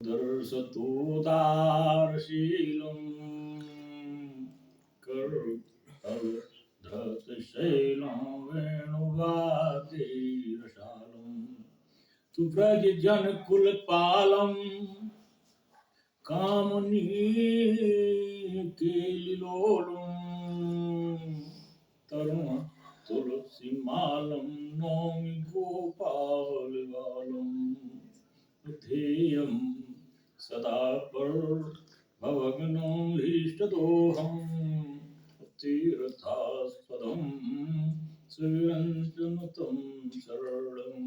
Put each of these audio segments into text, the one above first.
दर्शतोदारशीलं करतलधृतशैलं वेणुवाद्यैरशालं सुव्रजजनकुलपालं कामनीकेलिलोलं तरुण तुलसीमालं नौमि गोपालबालं ध्येयं सदा भवग्नं ह्रीष्टदोहम् तीर्थास्पदं सुविरञ्जनुतं शरणं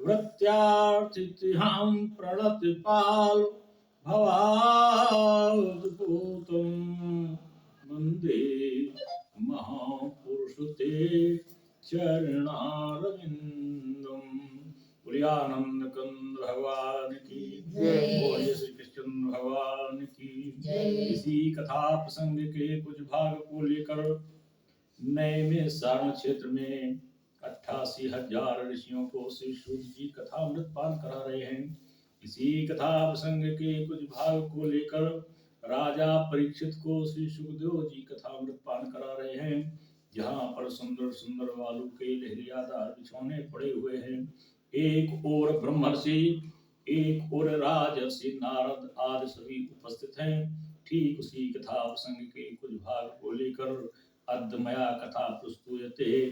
वृत्त्यार्थिहां प्रणतिपाल भवाद्भूतं वन्दे महापुरुषते चरणारविन्दं। बोलियानंद कंद भगवान की जय। बोलिए श्री कृष्ण भगवान की जय। इसी कथा प्रसंग के कुछ भाग को लेकर नए में सारण क्षेत्र में 88,000 ऋषियों को श्री सूत जी कथा अमृतपान करा रहे हैं। इसी कथा प्रसंग के कुछ भाग को लेकर राजा परीक्षित को श्री सुखदेव जी कथा अमृतपान करा रहे हैं। जहाँ पर सुंदर सुंदर वालू के लहरियादार बिछौने पड़े हुए हैं। एक और ब्रह्मर्षि, एक और राजर्षि नारद आदि सभी उपस्थित हैं। ठीक उसी कथा प्रसंग के कुछ भाग को लेकर अद्यमया कथा प्रस्तुयते।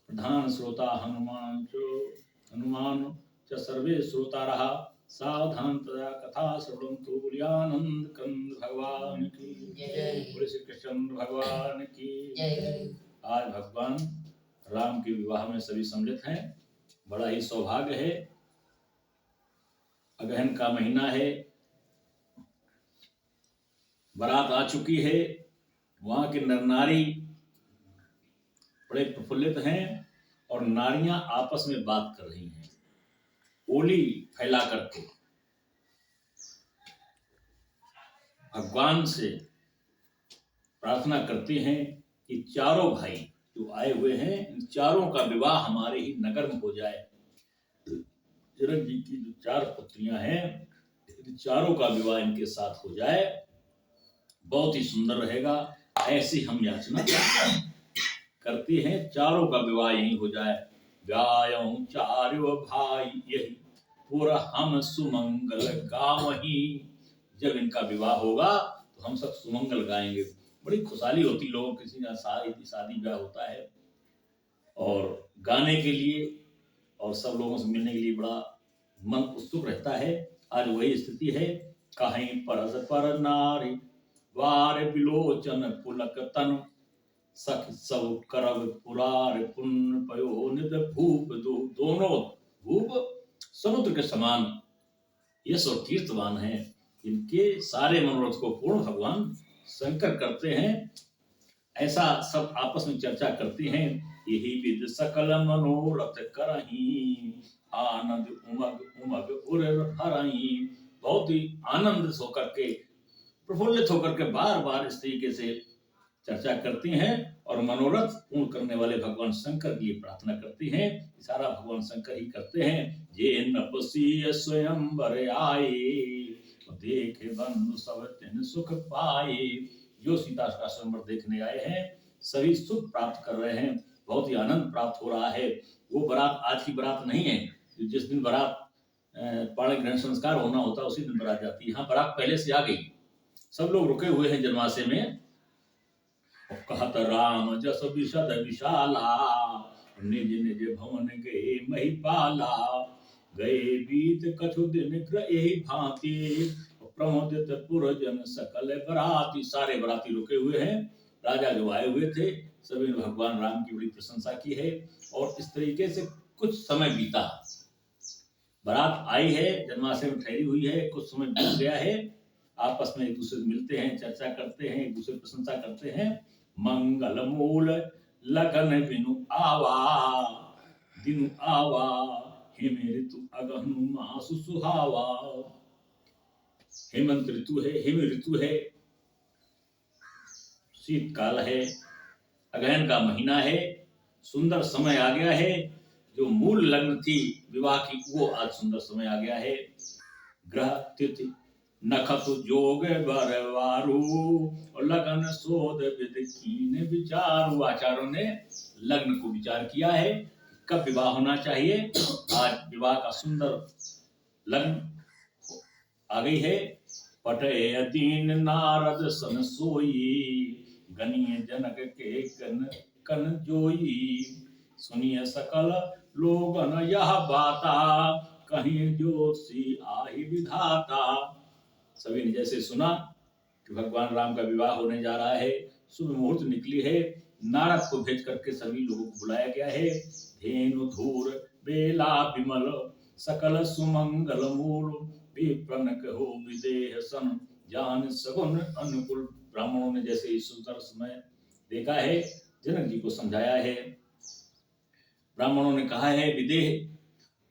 प्रधान श्रोता हनुमान च सर्वे श्रोतारः सावधान तया कथा श्रवन्तु। बोलियानंद कंद भगवान की जय। बोले श्री कृष्ण भगवान की जय। आज भगवान राम के विवाह में सभी सम्मिलित हैं। बड़ा ही सौभाग्य है। अगहन का महीना है, बारात आ चुकी है। वहां के नर नारी बड़े प्रफुल्लित हैं और नारियां आपस में बात कर रही हैं, ओली फैला करके भगवान से प्रार्थना करते हैं कि चारों भाई जो आए हुए हैं, इन चारों का विवाह हमारे ही नगर में हो जाए। जनक जी की जो 4 पुत्रियां हैं, चारों का विवाह इनके साथ हो जाए, बहुत ही सुंदर रहेगा। ऐसी हम याचना करती हैं, चारों का विवाह यही हो जाए। व्यायं चार्यो भाई यही पूरा हम सुमंगल गावही। जब इनका विवाह होगा तो हम सब सुमंगल गाएंगे। बड़ी खुशहाली होती, लोगों किसी का शादी ब्याह होता है और गाने के लिए और सब लोगों से मिलने के लिए बड़ा मन उत्सुक रहता है। आज वही स्थिति है। कहीं परस पर नारी वार विलोचन पुलक तन सख सब करब पुरार पुण्य पयो नित भूप दोनों भूप समुद्र के समान यश और कीर्तवान है। इनके सारे मनोरथ को पूर्ण भगवान शंकर करते हैं। ऐसा सब आपस में चर्चा करते हैं। यही विद सकल मनोरथ करही आनंद उमग उमग उर हरही। बहुत ही आनंद होकर के, प्रफुल्लित होकर के बार बार इस तरीके से चर्चा करती हैं और मनोरथ पूर्ण करने वाले भगवान शंकर की प्रार्थना करती हैं। सारा भगवान शंकर ही करते हैं। जे नपसी स्वयं वर आए देखे बंधु सब तिन सुख पाए। जो सीता का स्वयंवर देखने आए हैं, सभी सुख प्राप्त कर रहे हैं, बहुत ही आनंद प्राप्त हो रहा है। वो बारात आज की बारात नहीं है। जिस दिन बारात पाणी ग्रहण संस्कार होना होता उसी दिन बारात जाती है। यहाँ बारात पहले से आ गई। सब लोग रुके हुए हैं जन्माशय में। कहत राम जस विशद विशाला निज निज भवन गए महिपाला। गए बीत कछु दिन यही भांति प्रमोदित पुरजन सकल बराती। सारे बराती रुके हुए हैं। राजा जो आए हुए थे सभी ने भगवान राम की बड़ी प्रशंसा की है। और इस तरीके से कुछ समय बीता। बारात आई है, जन्माशय में ठहरी हुई है, कुछ समय बीत गया है। आपस में एक दूसरे से मिलते हैं, चर्चा करते हैं, एक दूसरे की प्रशंसा करते हैं। मंगल मूल लगन बिनु आवा दिनु आवा हेम ऋतु अगहनु मासु सुहावा। हेमंत ऋतु है, हेम ऋतु है, शीतकाल है, अगहन का महीना है, सुंदर समय आ गया है। जो मूल लग्न थी विवाह की वो आज सुंदर समय आ गया है। ग्रह तिथि नखत जोग बरवारू और लगन शोध विद कीन विचारू। आचार्यों ने लग्न को विचार किया है, कब विवाह होना चाहिए। आज विवाह का सुंदर लग्न आ गई है। पटय दीन नारद सन सोई, गनीय जनक के कन कन जोई। सुनिए सकल लोगन यह बाता, कहीं जोशी आहि विधाता। सभी ने जैसे सुना कि भगवान राम का विवाह होने जा रहा है, शुभ मुहूर्त निकली है, नारद को भेज करके सभी लोगों को बुलाया गया है। धेनु धूर बेला विमल, सकल सुमंगल मूल। विप्रन कहो विदेह सन, जान सगुन अनुकूल। ब्राह्मणों ने जैसे इस सुंदर समय देखा है, जनक जी को समझाया है। ब्राह्मणों ने कहा है विदेह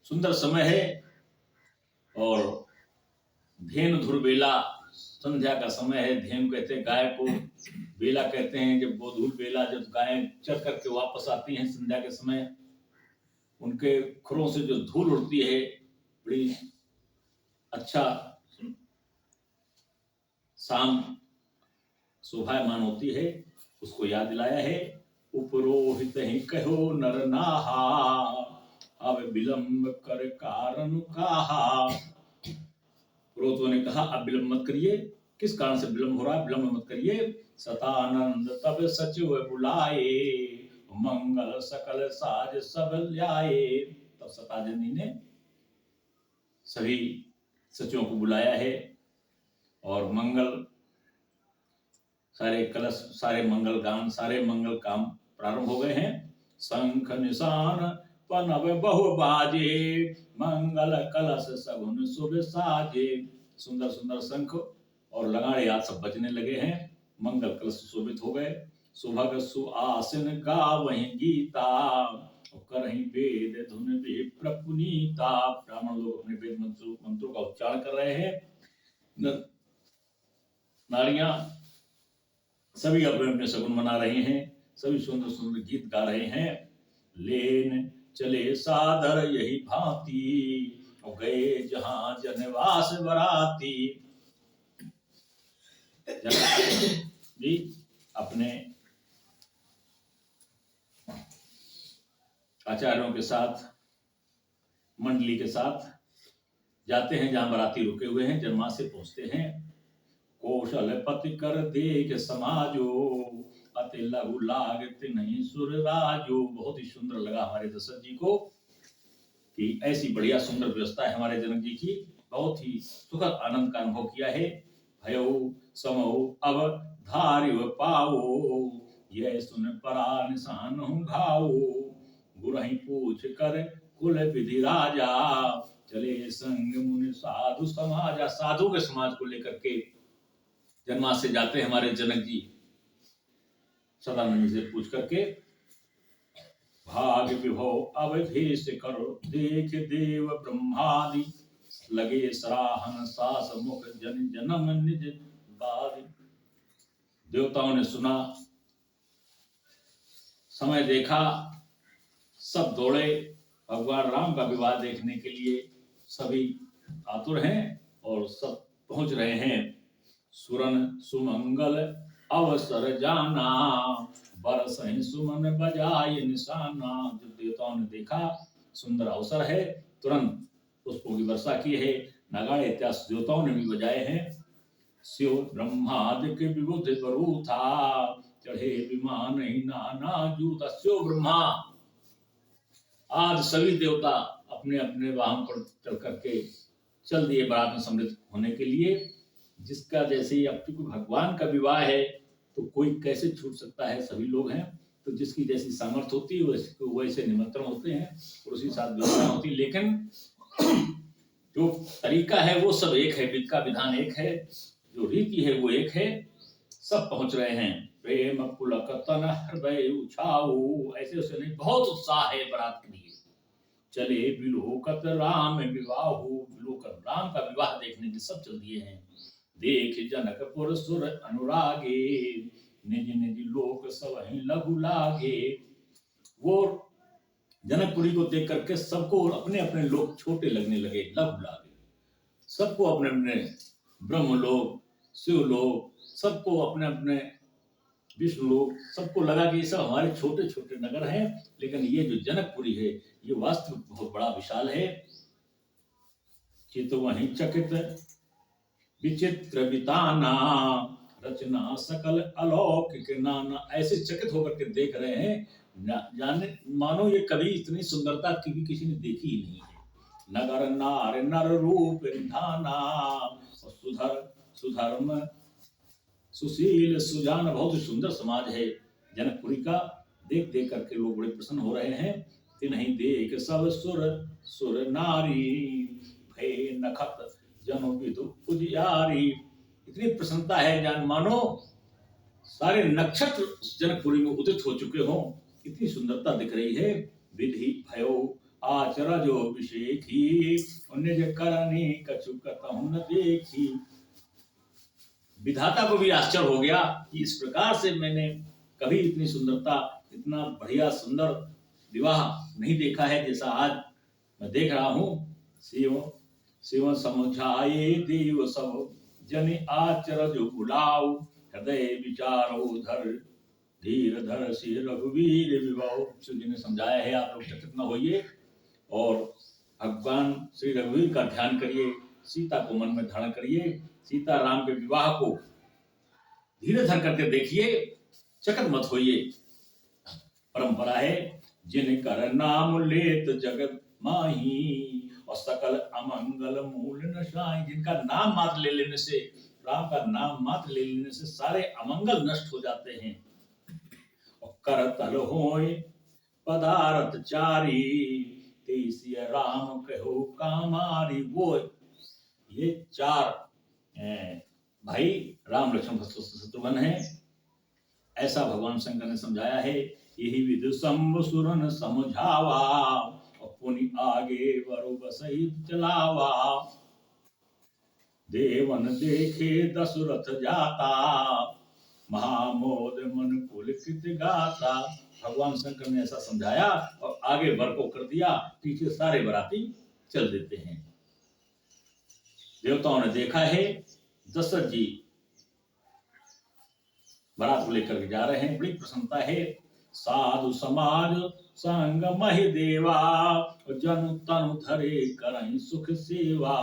सुंदर समय है, और धेनु धुर बेला संध्या का समय है। धेनु कहते हैं गाय को, बेला कहते हैं जब गोधूल बेला, जब गायें चर करके वापस आती हैं संध्या के समय, उनके खुरों से जो धूल उड़ती है, बड़ी अच्छा शाम शोभायमान होती है, उसको याद दिलाया है। उपरोहित ही कहो नर नाहा, अब विलंब कर कारण कहा। पुरोहितों ने कहा अब विलंब मत करिए। किस कारण से विलंब हो रहा है, विलंब मत करिए। सतानंद तब सचिव बुलाए, मंगल सकल साज सब ल्याए। तब सतानंदी ने सभी सचिवों को बुलाया है, और मंगल सारे कलश, सारे मंगल गान, सारे मंगल काम प्रारंभ हो गए हैं। शंख निशान पनव बहु बाजे, मंगल कलश सगुन शुभ साजे। सुंदर सुंदर शंख और लगाड़े आज सब बजने लगे हैं, मंगल कलश शोभित हो गए। सुभग सुआसिन गावहि गीता, करहि वेद धुन विप्र पुनीता। ब्राह्मण लोग अपने वेद मंत्रों का उच्चारण कर रहे हैं, नारियां सभी अपने अपने सगुन मना रहे हैं, सभी सुंदर सुंदर गीत गा रहे हैं। लेन चले सादर यही भांति, और गए जहां जनवास बराती। जी अपने आचार्यों के साथ, मंडली के साथ जाते हैं जहां बराती रुके हुए हैं, जन्मा से पहुंचते हैं। कौशल पति कर देख समाजो, अति लघु लागत नहीं सुर राजो। बहुत ही सुंदर लगा हमारे दशरथ जी को कि ऐसी बढ़िया सुंदर व्यवस्था है हमारे जनक जी की। बहुत ही सुखद आनंद का अनुभव किया है। भयो समो अब धारिव पाओ, यह सुन परा निशान हूँ घाओ। गुरहि पूछ कर कुल विधि राजा, चले संग मुनि साधु समाजा। साधु के समाज को लेकर के जन्मा से जाते हैं हमारे जनक जी, सदानंद से पूछ करके। भाग विभव अवधेश करो, देख देव ब्रह्मादि। लगे सराहन सास मुख, जन जन्म निज बादि। देवताओं ने सुना, समय देखा, सब दौड़े भगवान राम का विवाह देखने के लिए। सभी आतुर हैं और सब पहुंच रहे हैं। सुरन सुमंगल अवसर जाना, बरसहि सुमन बजाय निशाना। जब देवताओं ने देखा सुंदर अवसर है, तुरंत पुष्पों की वर्षा की है, नगाड़े इत्यादि देवताओं ने भी बजाए हैं। शिव ब्रह्मादिक विबुध बरू था, चढ़े विमान ही नाना जूता। शिव ब्रह्मा आज सभी देवता अपने अपने वाहन पर चल करके चल दिए बारात में सम्मिलित होने के लिए। जिसका जैसे ही, अब क्योंकि भगवान का विवाह है तो कोई कैसे छूट सकता है, सभी लोग हैं, तो जिसकी जैसी सामर्थ्य होती है वैसे निमंत्रण होते हैं और उसी साथ व्यवस्था होती है। लेकिन जो तरीका है वो सब एक है, विधि का विधान एक है, जो रीति है वो एक है। सब पहुंच रहे हैं। प्रेम पुलक तन हृदय उछाओ, ऐसे उसे नहीं, बहुत उत्साह है बारात के लिए। चले विलोकत राम विवाहो, विलोकत राम का विवाह देखने के सब चल दिए हैं। देख जनकपुर सुर अनुरागे, निज निज लोक सबहि लघु लागे। वो जनकपुरी को देख करके सबको अपने अपने लोग छोटे लगने लगे, लघु लागे। सबको अपने अपने ब्रह्मलोक, शिवलोक, सबको अपने अपने विष्णु लोक, सबको लगा कि ये सब हमारे छोटे छोटे नगर हैं, लेकिन ये जो जनकपुरी है ये वास्तव बहुत बड़ा विशाल है। चित वहीं चकित विचित्र बिताना, रचना सकल अलौकिक नाना। ऐसे चकित होकर के देख रहे हैं, जाने मानो ये कभी इतनी सुंदरता कभी किसी ने देखी ही नहीं है। नगर नार नर रूप निधाना, सुधर सुधर्म सुशील सुजान। बहुत ही सुंदर समाज है जनकपुरी का। देख देख करके लोग बड़े प्रसन्न हो रहे हैं। तिन्हीं देख सब सुर सुर नारी, भय नखत जनो विदु उजियारी। इतनी प्रसन्नता है जान मानो सारे नक्षत्र जनकपुरी में उदित हो चुके हों, इतनी सुंदरता दिख रही है। विधि भयो आचरजो अभिषेकी, निज करनी कछु कतहु न देखी। विधाता को भी आश्चर्य हो गया कि इस प्रकार से मैंने कभी इतनी सुंदरता, इतना बढ़िया सुंदर विवाह नहीं देखा है जैसा आज मैं देख रहा हूँ। शिव शिव समझाए देव सब, जन आचरज बुलाओ, हृदय विचारो धर धीर धर श्री रघुवीर विवाह। शिव जी ने समझाया है आप लोग चकित न होइए और भगवान श्री रघुवीर का ध्यान करिए, सीता को मन में धारण करिए, सीता राम के विवाह को धीरे धर करके देखिए, चकित मत होइए। परंपरा है जिन कर नाम लेत जगत माही, और सकल अमंगल मूल नशाई। जिनका नाम मात्र ले लेने से, राम का नाम मात्र ले लेने से सारे अमंगल नष्ट हो जाते हैं। और कर तल होय पदारथ चारी, तेसिय राम कहो कामारी। वो ये चार भाई राम लक्ष्मण शत्रुघ्न है, ऐसा भगवान शंकर ने समझाया है। यही विधि सुरन समझावा, पुनि आगे वरु बसई चलावा। देवन देखे दशरथ जाता, महामोद मन पुलकित गाता। भगवान शंकर ने ऐसा समझाया और आगे वर को कर दिया, पीछे सारे बराती चल देते हैं। देवताओं ने देखा है दशरथ जी बारात को लेकर के जा रहे हैं, बड़ी प्रसन्नता है। साधु समाज संग महि देवा, जनु तनु धरे करहि सुख सेवा।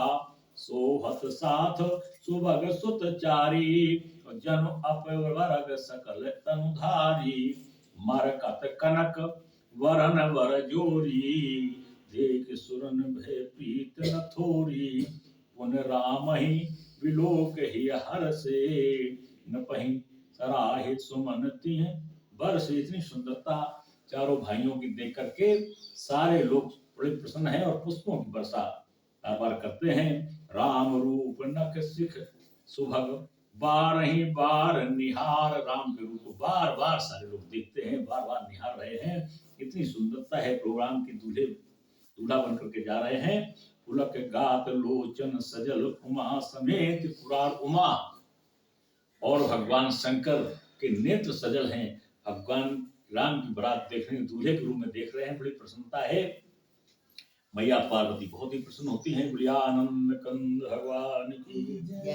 सोहत साथ सुभग सुत चारी, जनु अपवर्ग सकल तनुधारी। मरकत कनक वरन वर जोरी, देख सुरन भय प्रीत न थोरी। पुन राम ही विलोक ही हर से, न पही सराहित सुमनती है बरस। इतनी सुंदरता चारों भाइयों की देख करके सारे लोग बड़े प्रसन्न हैं और पुष्पों की वर्षा बार बार करते हैं। राम रूप नख सिख सुभग, बार ही बार निहार। राम के रूप को बार बार सारे लोग देखते हैं, बार बार निहार रहे हैं। इतनी सुंदरता है प्रोग्राम की। दूल्हा बन करके जा रहे हैं। पुलक गात लोचन सजल उमा समेत पुरार उमा। और भगवान शंकर के नेत्र सजल हैं, भगवान राम की बारात देखने दूल्हे के रूप में देख रहे हैं, बड़ी प्रसन्नता है। मैया पार्वती बहुत ही प्रसन्न होती हैं। बुढ़िया आनंद कंद भगवान की जय।